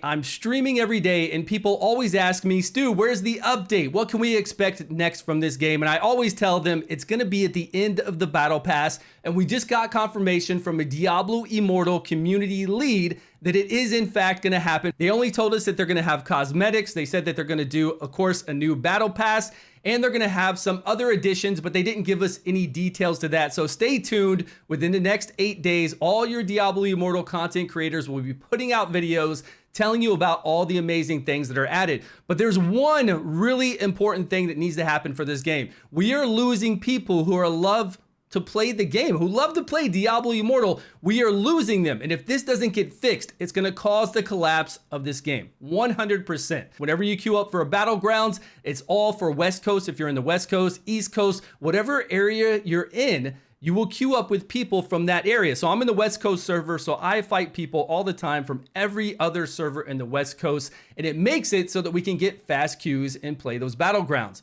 I'm streaming every day and people always ask me, Stu, where's the update? What can we expect next from this game? And I always tell them it's going to be at the end of the battle pass. And we just got confirmation from a Diablo Immortal community lead that it is in fact going to happen. They only told us that they're going to have cosmetics. They said that they're going to do, of course, a new battle pass, and they're going to have some other additions, but they didn't give us any details to that. So stay tuned. Within the next 8 days, all your Diablo Immortal content creators will be putting out videos telling you about all the amazing things that are added. But there's one really important thing that needs to happen for this game. We are losing people who love to play the game, who love to play Diablo Immortal. We are losing them. And if this doesn't get fixed, it's going to cause the collapse of this game. 100%. Whenever you queue up for a Battlegrounds, it's all for West Coast. If you're in the West Coast, East Coast, whatever area you're in, you will queue up with people from that area. So I'm in the West Coast server, so I fight people all the time from every other server in the West Coast, and it makes it so that we can get fast queues and play those Battlegrounds.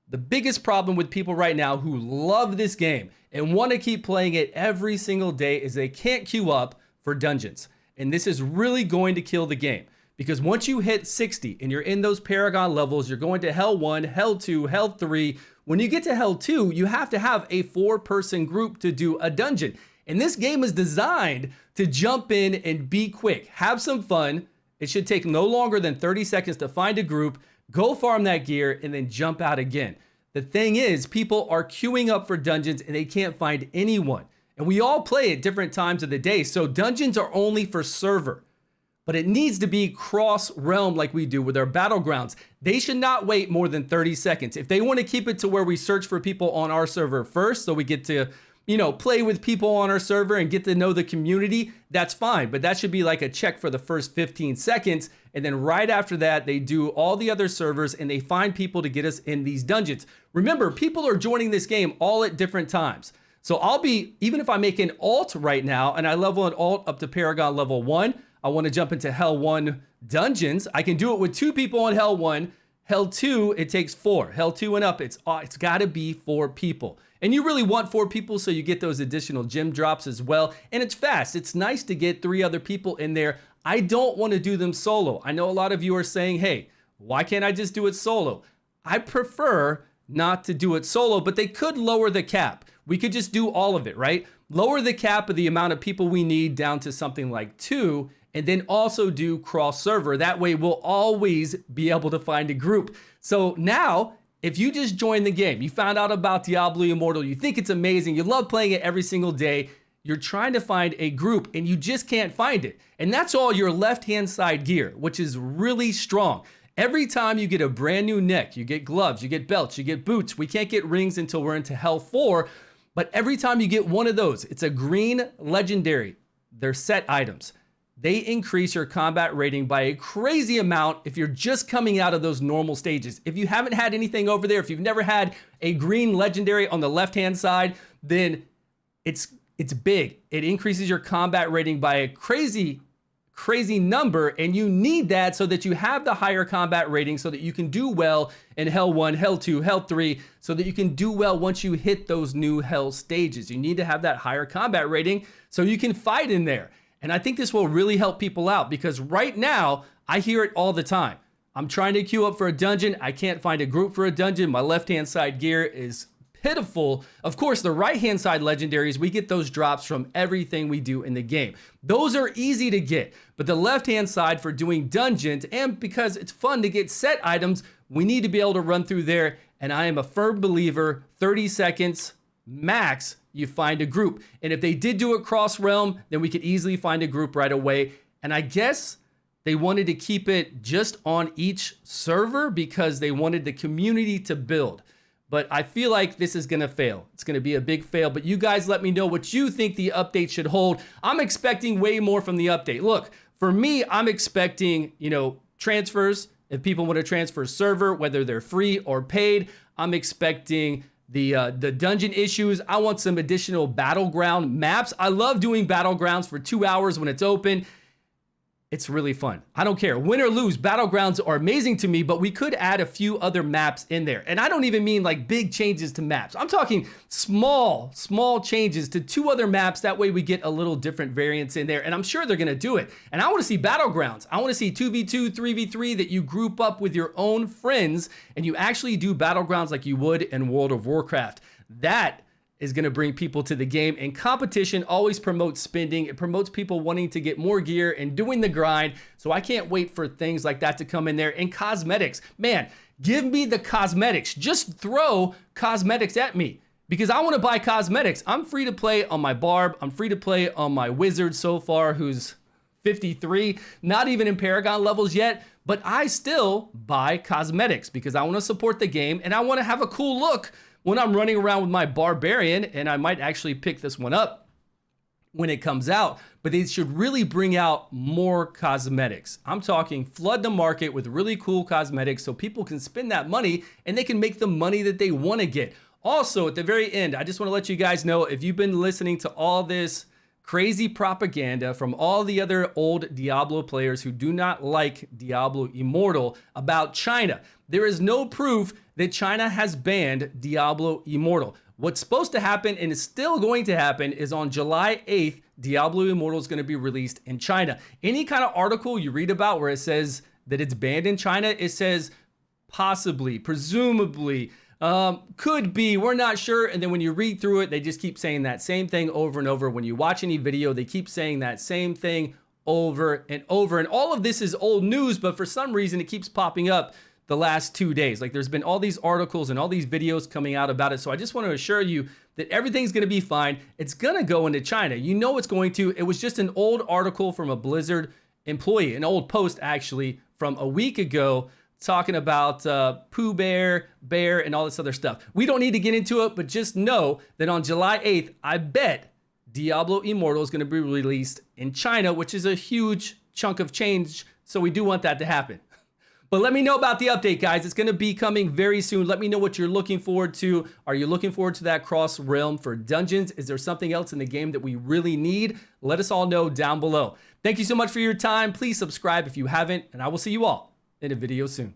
The biggest problem with people right now who love this game and want to keep playing it every single day is they can't queue up for dungeons. And this is really going to kill the game, because once you hit 60 and you're in those Paragon levels, you're going to Hell 1, Hell 2, Hell 3. When you get to Hell 2, you have to have a 4-person group to do a dungeon. And this game is designed to jump in and be quick. Have some fun. It should take no longer than 30 seconds to find a group, go farm that gear, and then jump out again. The thing is, people are queuing up for dungeons and they can't find anyone. And we all play at different times of the day, so dungeons are only for server. But it needs to be cross-realm like we do with our Battlegrounds. They should not wait more than 30 seconds. If they want to keep it to where we search for people on our server first, so we get to, play with people on our server and get to know the community, that's fine. But that should be like a check for the first 15 seconds. And then right after that, they do all the other servers and they find people to get us in these dungeons. Remember, people are joining this game all at different times. So even if I make an alt right now and I level an alt up to Paragon level 1, I want to jump into Hell 1 dungeons. I can do it with 2 people on Hell 1. Hell 2, it takes 4. Hell 2 and up, it's got to be 4 people. And you really want 4 people so you get those additional gem drops as well. And it's fast. It's nice to get 3 other people in there. I don't want to do them solo. I know a lot of you are saying, hey, why can't I just do it solo? I prefer not to do it solo, but they could lower the cap. We could just do all of it, right? Lower the cap of the amount of people we need down to something like 2, and then also do cross server. That way we'll always be able to find a group. So now, if you just joined the game, you found out about Diablo Immortal, you think it's amazing, you love playing it every single day, you're trying to find a group and you just can't find it. And that's all your left-hand side gear, which is really strong. Every time you get a brand new neck, you get gloves, you get belts, you get boots. We can't get rings until we're into Hell 4, but every time you get one of those, it's a green legendary. They're set items. They increase your combat rating by a crazy amount if you're just coming out of those normal stages. If you haven't had anything over there, if you've never had a green legendary on the left-hand side, then it's big. It increases your combat rating by a crazy number, and you need that so that you have the higher combat rating so that you can do well in Hell 1, Hell 2, Hell 3, so that you can do well once you hit those new Hell stages. You need to have that higher combat rating so you can fight in there. And I think this will really help people out, because right now, I hear it all the time. I'm trying to queue up for a dungeon. I can't find a group for a dungeon. My left-hand side gear is pitiful. Of course, the right-hand side legendaries, we get those drops from everything we do in the game. Those are easy to get, but the left-hand side for doing dungeons, and because it's fun to get set items, we need to be able to run through there. And I am a firm believer, 30 seconds max, you find a group. And if they did do it cross-realm, then we could easily find a group right away. And I guess they wanted to keep it just on each server because they wanted the community to build. But I feel like this is going to fail. It's going to be a big fail. But you guys let me know what you think the update should hold. I'm expecting way more from the update. Look, for me, I'm expecting, transfers. If people want to transfer server, whether they're free or paid, I'm expecting the dungeon issues. I want some additional battleground maps. I love doing battlegrounds for 2 hours when it's open. It's really fun. I don't care. Win or lose, battlegrounds are amazing to me, but we could add a few other maps in there. And I don't even mean like big changes to maps. I'm talking small changes to 2 other maps. That way we get a little different variants in there. And I'm sure they're going to do it. And I want to see battlegrounds. I want to see 2v2, 3v3 that you group up with your own friends and you actually do battlegrounds like you would in World of Warcraft. That is going to bring people to the game, and competition always promotes spending. It promotes people wanting to get more gear and doing the grind. So I can't wait for things like that to come in there. And cosmetics, man, give me the cosmetics. Just throw cosmetics at me because I want to buy cosmetics. I'm free to play on my Barb. I'm free to play on my Wizard so far, who's 53, not even in Paragon levels yet, but I still buy cosmetics because I want to support the game and I want to have a cool look when I'm running around with my Barbarian, and I might actually pick this one up when it comes out, but they should really bring out more cosmetics. I'm talking flood the market with really cool cosmetics so people can spend that money and they can make the money that they want to get. Also, at the very end, I just want to let you guys know, if you've been listening to all this crazy propaganda from all the other old Diablo players who do not like Diablo Immortal about China, there is no proof that China has banned Diablo Immortal. What's supposed to happen, and is still going to happen, is on July 8th, Diablo Immortal is going to be released in China. Any kind of article you read about where it says that it's banned in China, it says possibly, presumably, could be, we're not sure. And then when you read through it, they just keep saying that same thing over and over. When you watch any video, they keep saying that same thing over and over. And all of this is old news, but for some reason it keeps popping up the last 2 days. Like there's been all these articles and all these videos coming out about it. So I just want to assure you that everything's going to be fine. It's going to go into China. You know it's going to. It was just an old article from a Blizzard employee, an old post actually from a week ago, talking about Pooh Bear, and all this other stuff. We don't need to get into it, but just know that on July 8th, I bet Diablo Immortal is going to be released in China, which is a huge chunk of change. So we do want that to happen. But let me know about the update, guys. It's going to be coming very soon. Let me know what you're looking forward to. Are you looking forward to that cross realm for dungeons? Is there something else in the game that we really need? Let us all know down below. Thank you so much for your time. Please subscribe if you haven't, and I will see you all in a video soon.